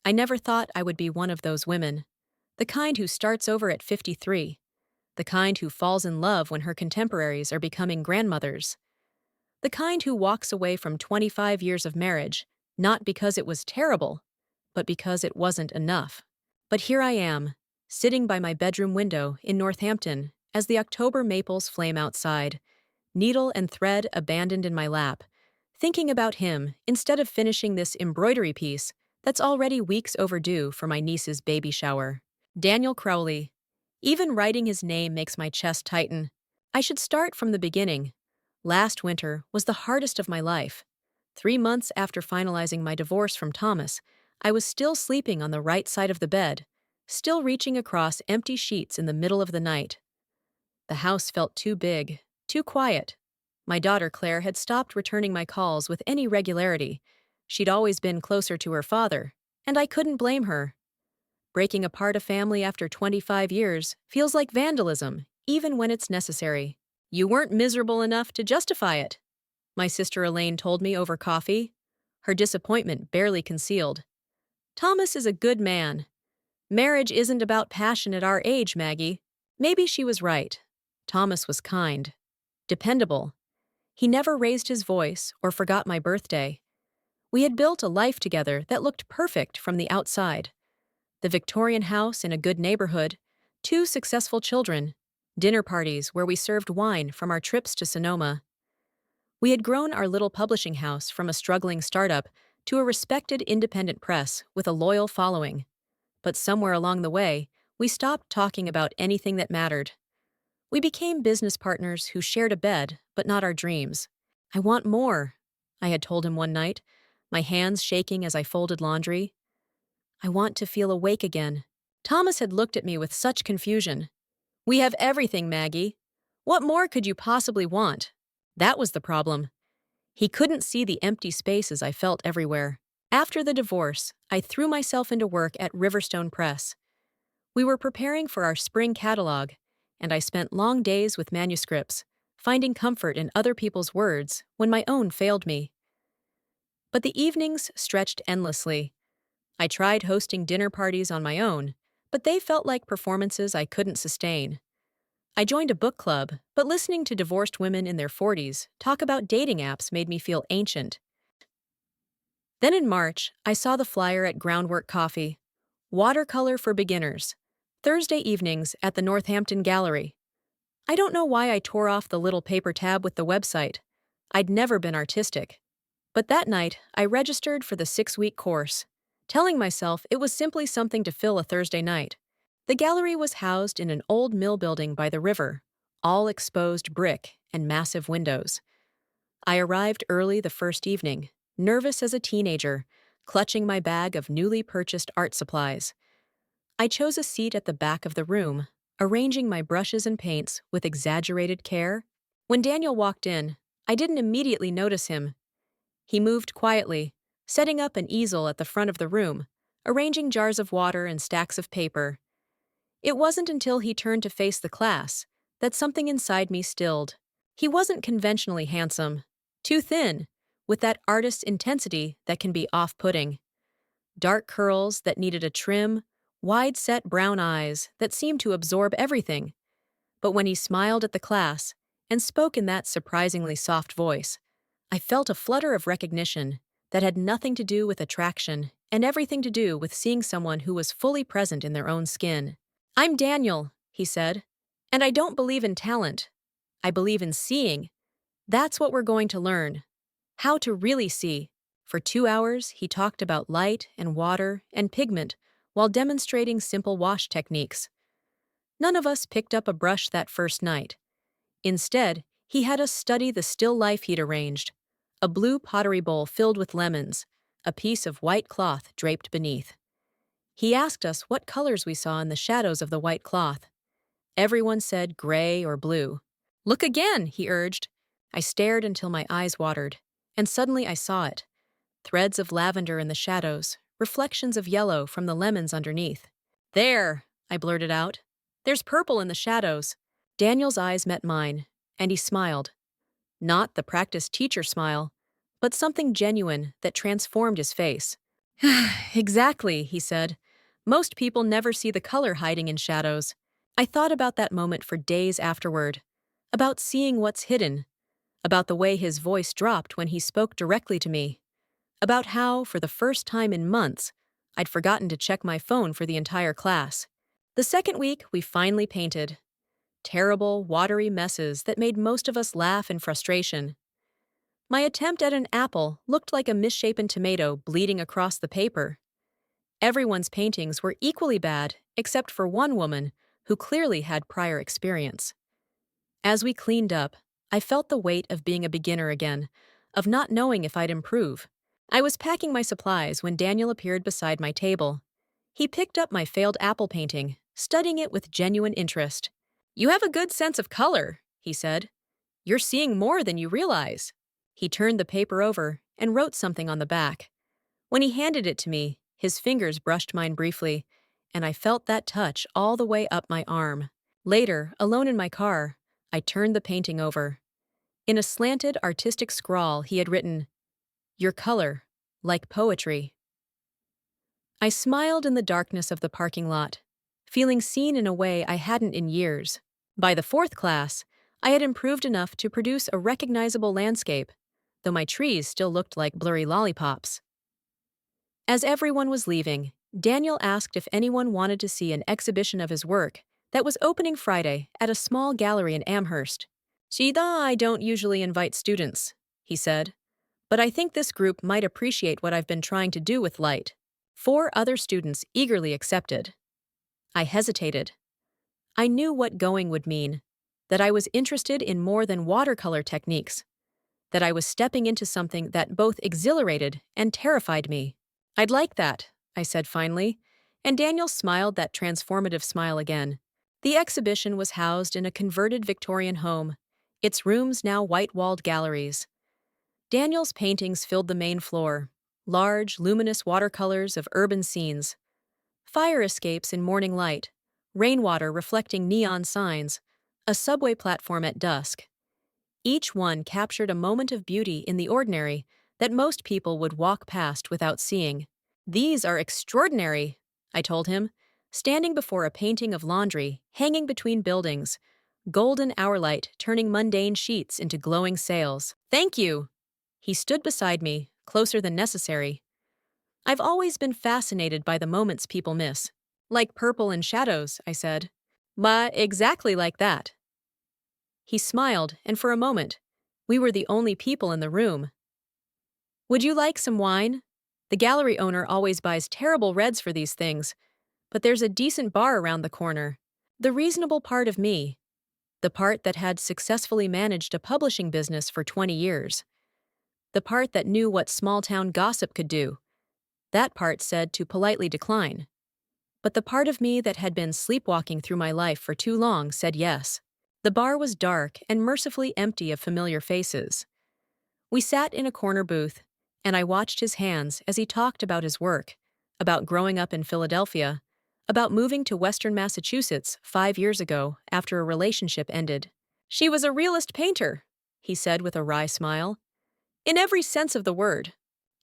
I never thought I would be one of those women. The kind who starts over at 53. The kind who falls in love when her contemporaries are becoming grandmothers. The kind who walks away from 25 years of marriage, not because it was terrible, but because it wasn't enough. But here I am, sitting by my bedroom window in Northampton as the October maples flame outside, needle and thread abandoned in my lap, thinking about him instead of finishing this embroidery piece that's already weeks overdue for my niece's baby shower. Daniel Crowley. Even writing his name makes my chest tighten. I should start from the beginning. Last winter was the hardest of my life. 3 months after finalizing my divorce from Thomas, I was still sleeping on the right side of the bed, still reaching across empty sheets in the middle of the night. The house felt too big, too quiet. My daughter Claire had stopped returning my calls with any regularity. She'd always been closer to her father, and I couldn't blame her. Breaking apart a family after 25 years feels like vandalism, even when it's necessary. You weren't miserable enough to justify it, my sister Elaine told me over coffee, her disappointment barely concealed. Thomas is a good man. Marriage isn't about passion at our age, Maggie. Maybe she was right. Thomas was kind, dependable. He never raised his voice or forgot my birthday. We had built a life together that looked perfect from the outside. The Victorian house in a good neighborhood, 2 successful children, dinner parties where we served wine from our trips to Sonoma. We had grown our little publishing house from a struggling startup to a respected independent press with a loyal following. But somewhere along the way, we stopped talking about anything that mattered. We became business partners who shared a bed, but not our dreams. I want more, I had told him one night, my hands shaking as I folded laundry. I want to feel awake again. Thomas had looked at me with such confusion. We have everything, Maggie. What more could you possibly want? That was the problem. He couldn't see the empty spaces I felt everywhere. After the divorce, I threw myself into work at Riverstone Press. We were preparing for our spring catalog, and I spent long days with manuscripts, finding comfort in other people's words when my own failed me. But the evenings stretched endlessly. I tried hosting dinner parties on my own, but they felt like performances I couldn't sustain. I joined a book club, but listening to divorced women in their 40s talk about dating apps made me feel ancient. Then in March, I saw the flyer at Groundwork Coffee. Watercolor for Beginners. Thursday evenings at the Northampton Gallery. I don't know why I tore off the little paper tab with the website. I'd never been artistic. But that night, I registered for the 6-week course, telling myself it was simply something to fill a Thursday night. The gallery was housed in an old mill building by the river, all exposed brick and massive windows. I arrived early the first evening, nervous as a teenager, clutching my bag of newly purchased art supplies. I chose a seat at the back of the room, arranging my brushes and paints with exaggerated care. When Daniel walked in, I didn't immediately notice him. He moved quietly, setting up an easel at the front of the room, arranging jars of water and stacks of paper. It wasn't until he turned to face the class that something inside me stilled. He wasn't conventionally handsome, too thin, with that artist's intensity that can be off-putting. Dark curls that needed a trim, wide-set brown eyes that seemed to absorb everything. But when he smiled at the class and spoke in that surprisingly soft voice, I felt a flutter of recognition that had nothing to do with attraction and everything to do with seeing someone who was fully present in their own skin. "I'm Daniel," he said, "and I don't believe in talent. I believe in seeing. That's what we're going to learn. How to really see." For 2 hours, he talked about light and water and pigment while demonstrating simple wash techniques. None of us picked up a brush that first night. Instead, he had us study the still life he'd arranged: a blue pottery bowl filled with lemons, a piece of white cloth draped beneath. He asked us what colors we saw in the shadows of the white cloth. Everyone said gray or blue. "Look again," he urged. I stared until my eyes watered, and suddenly I saw it. Threads of lavender in the shadows, reflections of yellow from the lemons underneath. "There," I blurted out. "There's purple in the shadows." Daniel's eyes met mine, and he smiled. Not the practiced teacher smile, but something genuine that transformed his face. Exactly, he said. Most people never see the color hiding in shadows. I thought about that moment for days afterward, about seeing what's hidden, about the way his voice dropped when he spoke directly to me, about how, for the first time in months, I'd forgotten to check my phone for the entire class. The second week, we finally painted. Terrible, watery messes that made most of us laugh in frustration. My attempt at an apple looked like a misshapen tomato bleeding across the paper. Everyone's paintings were equally bad, except for one woman who clearly had prior experience. As we cleaned up, I felt the weight of being a beginner again, of not knowing if I'd improve. I was packing my supplies when Daniel appeared beside my table. He picked up my failed apple painting, studying it with genuine interest. "You have a good sense of color," he said. "You're seeing more than you realize." He turned the paper over and wrote something on the back. When he handed it to me, his fingers brushed mine briefly, and I felt that touch all the way up my arm. Later, alone in my car, I turned the painting over. In a slanted, artistic scrawl, he had written, "Your color, like poetry." I smiled in the darkness of the parking lot, feeling seen in a way I hadn't in years. By the fourth class, I had improved enough to produce a recognizable landscape, though my trees still looked like blurry lollipops. As everyone was leaving, Daniel asked if anyone wanted to see an exhibition of his work that was opening Friday at a small gallery in Amherst. "Sida, I don't usually invite students," he said, "but I think this group might appreciate what I've been trying to do with light." 4 other students eagerly accepted. I hesitated. I knew what going would mean, that I was interested in more than watercolor techniques, that I was stepping into something that both exhilarated and terrified me. "I'd like that," I said finally, and Daniel smiled that transformative smile again. The exhibition was housed in a converted Victorian home, its rooms now white-walled galleries. Daniel's paintings filled the main floor, large, luminous watercolors of urban scenes. Fire escapes in morning light, rainwater reflecting neon signs, a subway platform at dusk. Each one captured a moment of beauty in the ordinary that most people would walk past without seeing. "These are extraordinary," I told him, standing before a painting of laundry hanging between buildings, golden hourlight turning mundane sheets into glowing sails. "Thank you." He stood beside me, closer than necessary. "I've always been fascinated by the moments people miss. Like purple and shadows," I said. "But exactly like that." He smiled, and for a moment, we were the only people in the room. "Would you like some wine? The gallery owner always buys terrible reds for these things, but there's a decent bar around the corner." The reasonable part of me, the part that had successfully managed a publishing business for 20 years, the part that knew what small-town gossip could do, that part said to politely decline. But the part of me that had been sleepwalking through my life for too long said yes. The bar was dark and mercifully empty of familiar faces. We sat in a corner booth, and I watched his hands as he talked about his work, about growing up in Philadelphia, about moving to Western Massachusetts 5 years ago after a relationship ended. "She was a realist painter," he said with a wry smile. "In every sense of the word."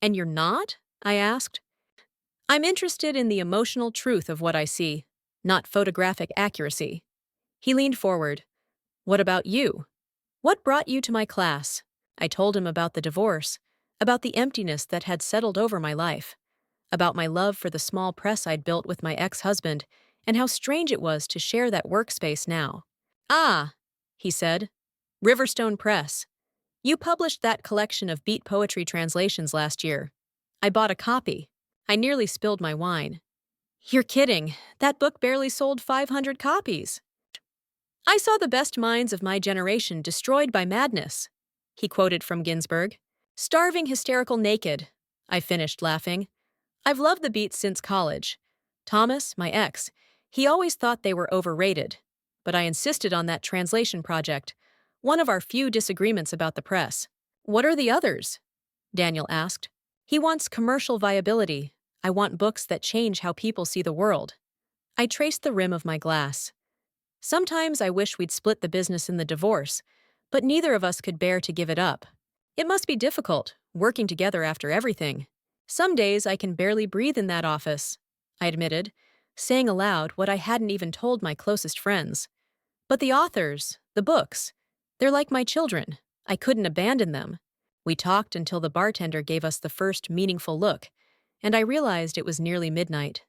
"And you're not?" I asked. "I'm interested in the emotional truth of what I see, not photographic accuracy." He leaned forward. "What about you? What brought you to my class?" I told him about the divorce, about the emptiness that had settled over my life, about my love for the small press I'd built with my ex-husband, and how strange it was to share that workspace now. "Ah," he said, "Riverstone Press. You published that collection of beat poetry translations last year. I bought a copy." I nearly spilled my wine. "You're kidding. That book barely sold 500 copies. I saw the best minds of my generation destroyed by madness." He quoted from Ginsberg. "Starving, hysterical, naked." I finished laughing. "I've loved the Beats since college. Thomas, my ex, he always thought they were overrated. But I insisted on that translation project, one of our few disagreements about the press." "What are the others?" Daniel asked. "He wants commercial viability. I want books that change how people see the world." I traced the rim of my glass. "Sometimes I wish we'd split the business in the divorce, but neither of us could bear to give it up. It must be difficult, working together after everything." Some days I can barely breathe in that office, I admitted, saying aloud what I hadn't even told my closest friends. But the authors, the books, they're like my children. I couldn't abandon them. We talked until the bartender gave us the first meaningful look, and I realized it was nearly midnight.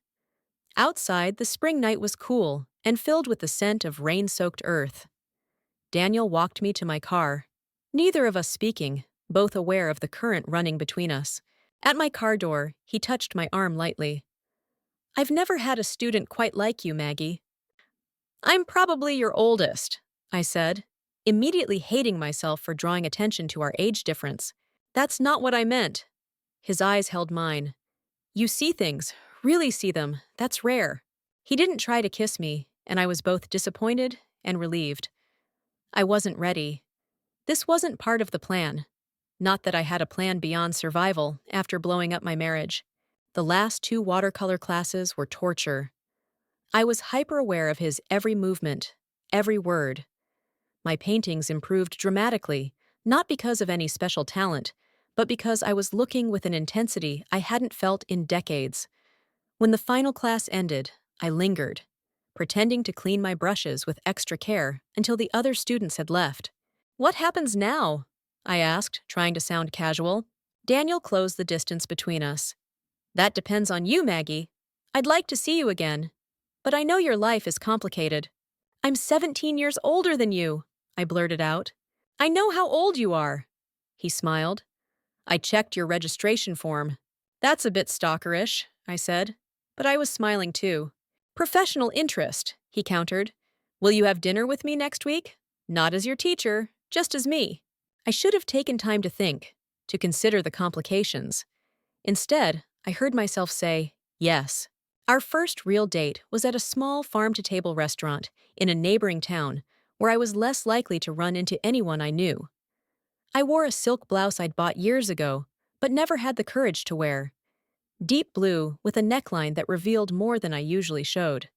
Outside, the spring night was cool and filled with the scent of rain-soaked earth. Daniel walked me to my car, neither of us speaking, both aware of the current running between us. At my car door, he touched my arm lightly. "I've never had a student quite like you, Maggie." "I'm probably your oldest," I said, immediately hating myself for drawing attention to our age difference. "That's not what I meant." His eyes held mine. "You see things, really see them, that's rare." He didn't try to kiss me, and I was both disappointed and relieved. I wasn't ready. This wasn't part of the plan. Not that I had a plan beyond survival after blowing up my marriage. The last 2 watercolor classes were torture. I was hyper-aware of his every movement, every word. My paintings improved dramatically, not because of any special talent, but because I was looking with an intensity I hadn't felt in decades. When the final class ended, I lingered, pretending to clean my brushes with extra care until the other students had left. "What happens now?" I asked, trying to sound casual. Daniel closed the distance between us. "That depends on you, Maggie. I'd like to see you again, but I know your life is complicated." "I'm 17 years older than you," I blurted out. "I know how old you are." He smiled. "I checked your registration form." "That's a bit stalkerish," I said, but I was smiling too. "Professional interest," he countered. "Will you have dinner with me next week? Not as your teacher, just as me." I should have taken time to think, to consider the complications. Instead, I heard myself say, yes. Our first real date was at a small farm-to-table restaurant in a neighboring town where I was less likely to run into anyone I knew. I wore a silk blouse I'd bought years ago, but never had the courage to wear. Deep blue with a neckline that revealed more than I usually showed.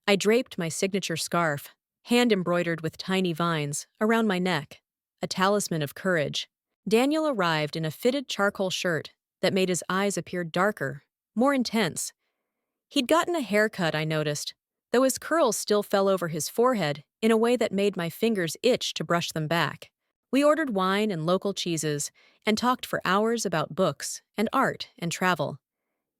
I draped my signature scarf, hand-embroidered with tiny vines, around my neck, a talisman of courage. Daniel arrived in a fitted charcoal shirt that made his eyes appear darker, more intense. He'd gotten a haircut, I noticed, though his curls still fell over his forehead in a way that made my fingers itch to brush them back. We ordered wine and local cheeses and talked for hours about books and art and travel.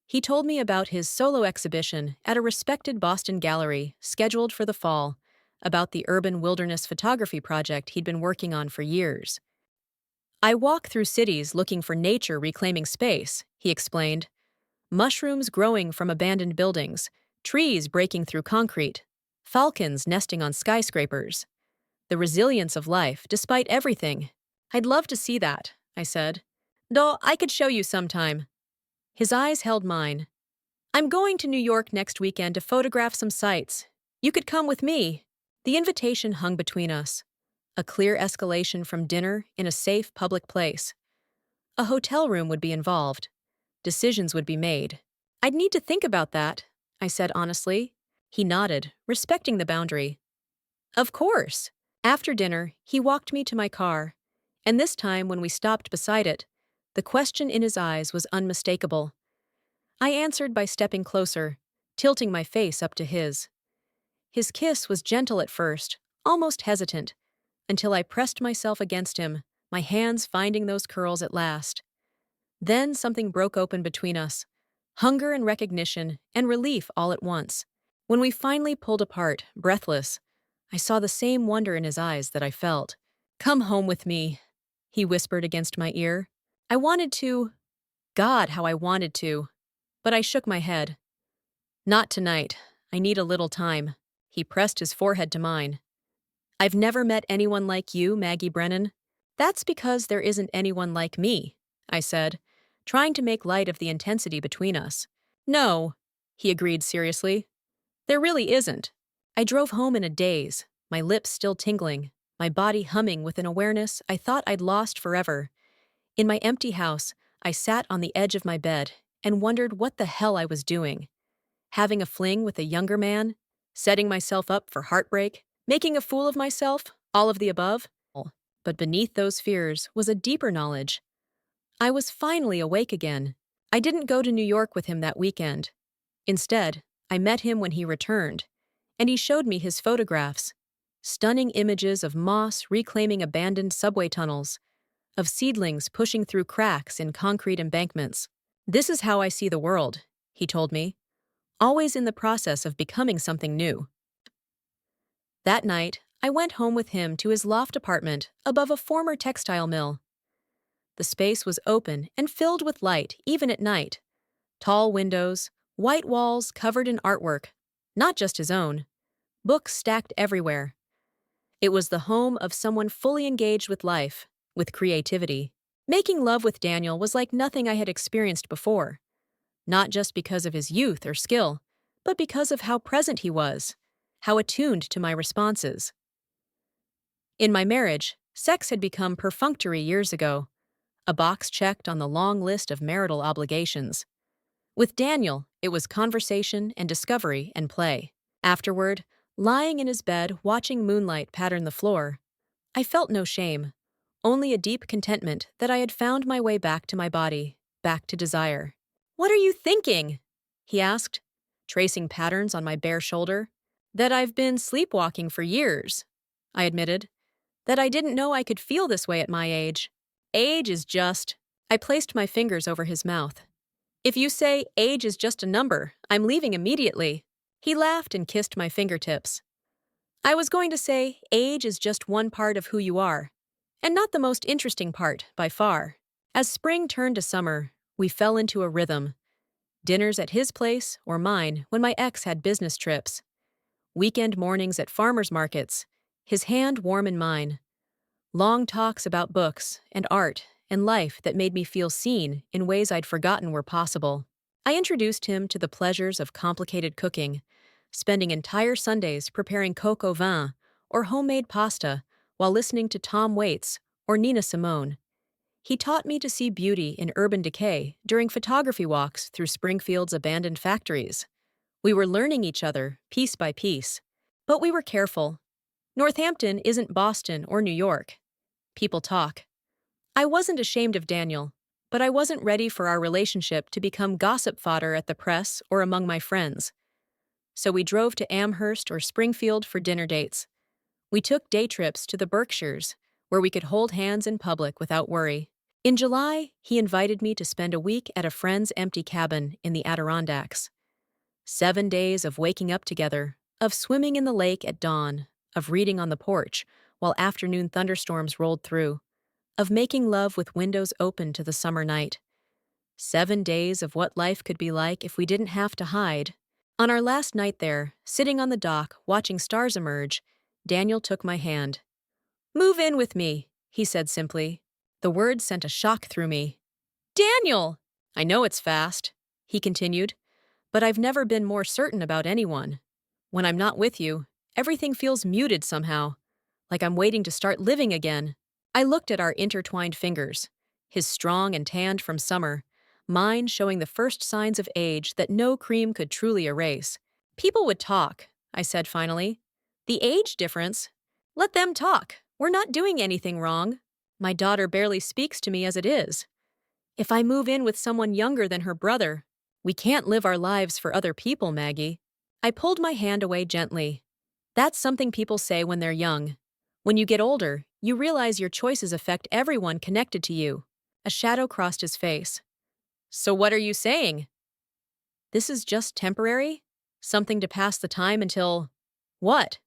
He told me about his solo exhibition at a respected Boston gallery scheduled for the fall, about the urban wilderness photography project he'd been working on for years. "I walk through cities looking for nature reclaiming space," he explained. "Mushrooms growing from abandoned buildings, trees breaking through concrete, falcons nesting on skyscrapers. The resilience of life, despite everything. I'd love to see that," I said. "Though I could show you sometime." His eyes held mine. "I'm going to New York next weekend to photograph some sights. You could come with me." The invitation hung between us. A clear escalation from dinner in a safe public place. A hotel room would be involved. Decisions would be made. "I'd need to think about that," I said honestly. He nodded, respecting the boundary. "Of course." After dinner, he walked me to my car, and this time when we stopped beside it, the question in his eyes was unmistakable. I answered by stepping closer, tilting my face up to his. His kiss was gentle at first, almost hesitant, until I pressed myself against him, my hands finding those curls at last. Then something broke open between us, hunger and recognition and relief all at once. When we finally pulled apart, breathless, I saw the same wonder in his eyes that I felt. "Come home with me," he whispered against my ear. I wanted to. God, how I wanted to. But I shook my head. "Not tonight. I need a little time." He pressed his forehead to mine. "I've never met anyone like you, Maggie Brennan." "That's because there isn't anyone like me," I said, trying to make light of the intensity between us. "No," he agreed seriously. "There really isn't." I drove home in a daze, my lips still tingling, my body humming with an awareness I thought I'd lost forever. In my empty house, I sat on the edge of my bed and wondered what the hell I was doing. Having a fling with a younger man? Setting myself up for heartbreak? Making a fool of myself? All of the above? But beneath those fears was a deeper knowledge. I was finally awake again. I didn't go to New York with him that weekend. Instead, I met him when he returned, and he showed me his photographs. Stunning images of moss reclaiming abandoned subway tunnels, of seedlings pushing through cracks in concrete embankments. "This is how I see the world," he told me, "always in the process of becoming something new." That night, I went home with him to his loft apartment above a former textile mill. The space was open and filled with light even at night. Tall windows, white walls covered in artwork, not just his own, books stacked everywhere. It was the home of someone fully engaged with life, with creativity. Making love with Daniel was like nothing I had experienced before, not just because of his youth or skill, but because of how present he was, how attuned to my responses. In my marriage, sex had become perfunctory years ago, a box checked on the long list of marital obligations. With Daniel, it was conversation and discovery and play. Afterward, lying in his bed watching moonlight pattern the floor, I felt no shame, only a deep contentment that I had found my way back to my body, back to desire. "What are you thinking?" he asked, tracing patterns on my bare shoulder. "That I've been sleepwalking for years," I admitted. "That I didn't know I could feel this way at my age. Age is just—" I placed my fingers over his mouth. "If you say age is just a number, I'm leaving immediately." He laughed and kissed my fingertips. "I was going to say age is just one part of who you are, and not the most interesting part, by far." As spring turned to summer, we fell into a rhythm. Dinners at his place or mine when my ex had business trips. Weekend mornings at farmers markets, his hand warm in mine. Long talks about books and art and life that made me feel seen in ways I'd forgotten were possible. I introduced him to the pleasures of complicated cooking, spending entire Sundays preparing coq au vin or homemade pasta while listening to Tom Waits or Nina Simone. He taught me to see beauty in urban decay during photography walks through Springfield's abandoned factories. We were learning each other, piece by piece. But we were careful. Northampton isn't Boston or New York. People talk. I wasn't ashamed of Daniel, but I wasn't ready for our relationship to become gossip fodder at the press or among my friends. So we drove to Amherst or Springfield for dinner dates. We took day trips to the Berkshires, where we could hold hands in public without worry. In July, he invited me to spend a week at a friend's empty cabin in the Adirondacks. 7 days of waking up together, of swimming in the lake at dawn, of reading on the porch while afternoon thunderstorms rolled through, of making love with windows open to the summer night. 7 days of what life could be like if we didn't have to hide. On our last night there, sitting on the dock watching stars emerge, Daniel took my hand. "Move in with me," he said simply. The words sent a shock through me. "Daniel!" "I know it's fast," he continued, "but I've never been more certain about anyone. When I'm not with you, everything feels muted somehow, like I'm waiting to start living again." I looked at our intertwined fingers, his strong and tanned from summer, mine showing the first signs of age that no cream could truly erase. "People would talk," I said finally. "The age difference? Let them talk. We're not doing anything wrong. My daughter barely speaks to me as it is. If I move in with someone younger than her brother, we can't live our lives for other people, Maggie." I pulled my hand away gently. "That's something people say when they're young. When you get older, you realize your choices affect everyone connected to you." A shadow crossed his face. "So what are you saying? This is just temporary? Something to pass the time until— What?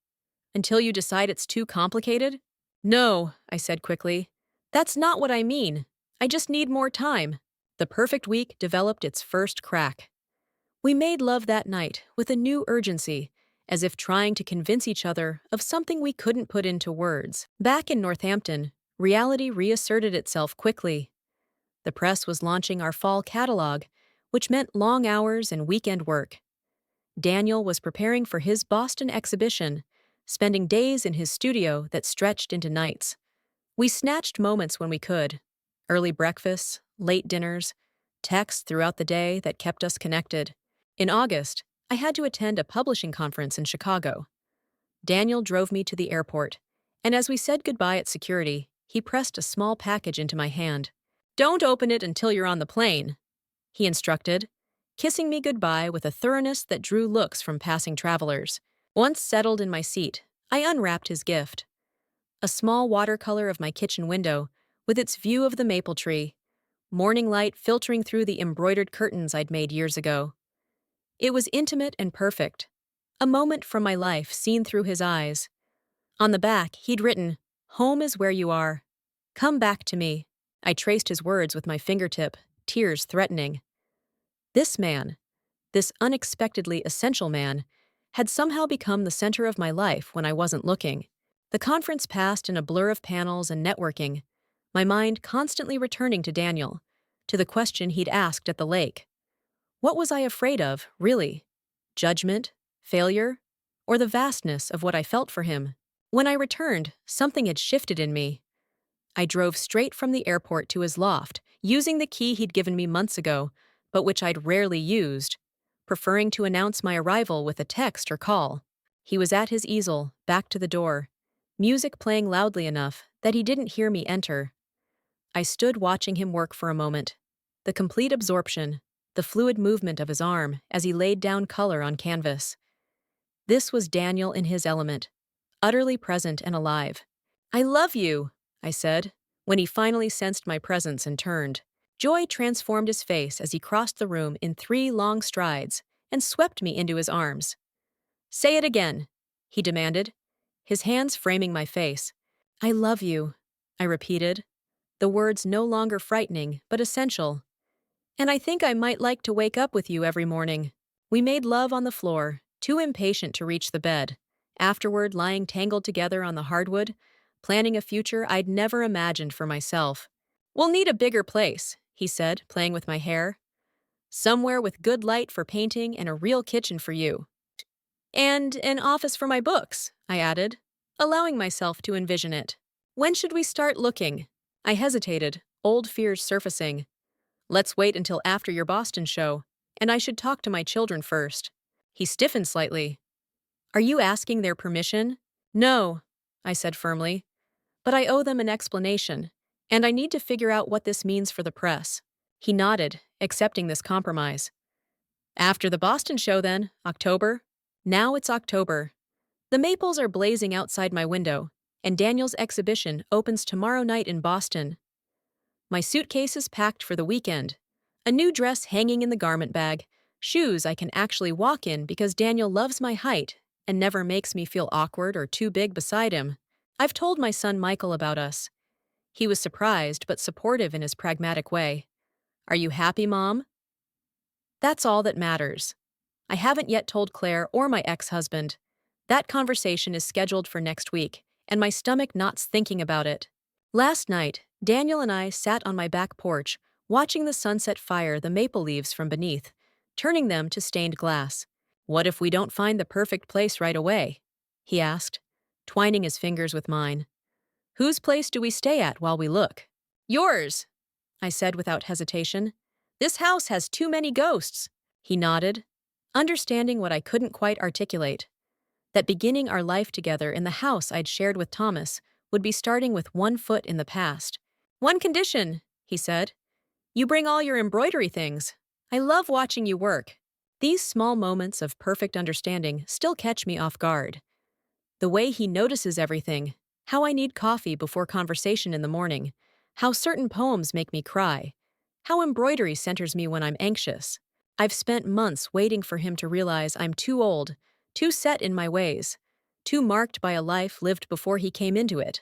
Until you decide it's too complicated?" "No," I said quickly. "That's not what I mean. I just need more time." The perfect week developed its first crack. We made love that night with a new urgency, as if trying to convince each other of something we couldn't put into words. Back in Northampton, reality reasserted itself quickly. The press was launching our fall catalog, which meant long hours and weekend work. Daniel was preparing for his Boston exhibition, spending days in his studio that stretched into nights. We snatched moments when we could. Early breakfasts, late dinners, texts throughout the day that kept us connected. In August, I had to attend a publishing conference in Chicago. Daniel drove me to the airport, and as we said goodbye at security, he pressed a small package into my hand. "Don't open it until you're on the plane." he instructed, kissing me goodbye with a thoroughness that drew looks from passing travelers. Once settled in my seat, I unwrapped his gift. A small watercolor of my kitchen window, with its view of the maple tree, morning light filtering through the embroidered curtains I'd made years ago. It was intimate and perfect, a moment from my life seen through his eyes. On the back, he'd written, "Home is where you are. Come back to me." I traced his words with my fingertip, tears threatening. This man, this unexpectedly essential man, had somehow become the center of my life when I wasn't looking. The conference passed in a blur of panels and networking, my mind constantly returning to Daniel, to the question he'd asked at the lake. What was I afraid of, really? Judgment? Failure? Or the vastness of what I felt for him? When I returned, something had shifted in me. I drove straight from the airport to his loft, using the key he'd given me months ago, but which I'd rarely used, preferring to announce my arrival with a text or call. He was at his easel, back to the door, music playing loudly enough that he didn't hear me enter. I stood watching him work for a moment. The complete absorption, the fluid movement of his arm as he laid down color on canvas. This was Daniel in his element, utterly present and alive. "I love you," I said, when he finally sensed my presence and turned. Joy transformed his face as he crossed the room in 3 long strides and swept me into his arms. "Say it again," he demanded, his hands framing my face. "I love you," I repeated, the words no longer frightening but essential. "And I think I might like to wake up with you every morning." We made love on the floor, too impatient to reach the bed, afterward lying tangled together on the hardwood, planning a future I'd never imagined for myself. "We'll need a bigger place," he said, playing with my hair. "Somewhere with good light for painting and a real kitchen for you. And an office for my books," I added, allowing myself to envision it. "When should we start looking?" I hesitated, old fears surfacing. "Let's wait until after your Boston show, and I should talk to my children first." He stiffened slightly. "Are you asking their permission?" "No," I said firmly. "But I owe them an explanation, and I need to figure out what this means for the press." He nodded, accepting this compromise. "After the Boston show then, October." Now it's October. The maples are blazing outside my window, and Daniel's exhibition opens tomorrow night in Boston. My suitcase is packed for the weekend, a new dress hanging in the garment bag, shoes I can actually walk in because Daniel loves my height and never makes me feel awkward or too big beside him. I've told my son Michael about us. He was surprised but supportive in his pragmatic way. "Are you happy, Mom?" That's all that matters. I haven't yet told Claire or my ex-husband. That conversation is scheduled for next week, and my stomach knots thinking about it. Last night, Daniel and I sat on my back porch, watching the sunset fire the maple leaves from beneath, turning them to stained glass. "What if we don't find the perfect place right away?" he asked, twining his fingers with mine. "Whose place do we stay at while we look?" "Yours," I said without hesitation. "This house has too many ghosts." He nodded, understanding what I couldn't quite articulate. That beginning our life together in the house I'd shared with Thomas would be starting with one foot in the past. "One condition," he said. "You bring all your embroidery things. I love watching you work." These small moments of perfect understanding still catch me off guard. The way he notices everything, how I need coffee before conversation in the morning, how certain poems make me cry, how embroidery centers me when I'm anxious. I've spent months waiting for him to realize I'm too old, too set in my ways, too marked by a life lived before he came into it.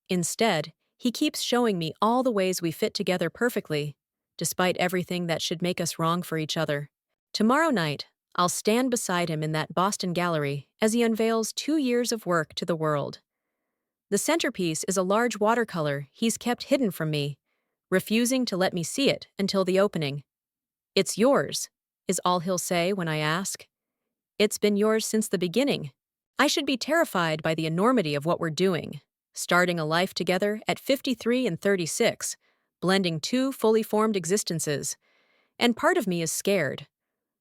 Instead, he keeps showing me all the ways we fit together perfectly, despite everything that should make us wrong for each other. Tomorrow night, I'll stand beside him in that Boston gallery as he unveils 2 years of work to the world. The centerpiece is a large watercolor he's kept hidden from me, refusing to let me see it until the opening. "It's yours," is all he'll say when I ask. "It's been yours since the beginning." I should be terrified by the enormity of what we're doing, starting a life together at 53 and 36, blending 2 fully formed existences. And part of me is scared.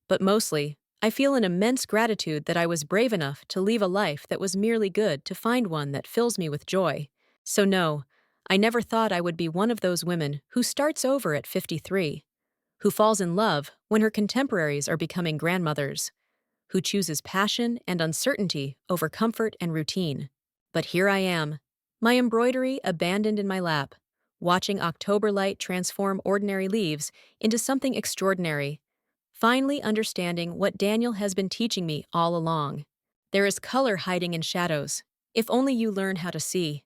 But mostly, I feel an immense gratitude that I was brave enough to leave a life that was merely good to find one that fills me with joy. So no, I never thought I would be one of those women who starts over at 53. who falls in love when her contemporaries are becoming grandmothers, who chooses passion and uncertainty over comfort and routine. But here I am, my embroidery abandoned in my lap, watching October light transform ordinary leaves into something extraordinary, finally understanding what Daniel has been teaching me all along. There is color hiding in shadows, if only you learn how to see.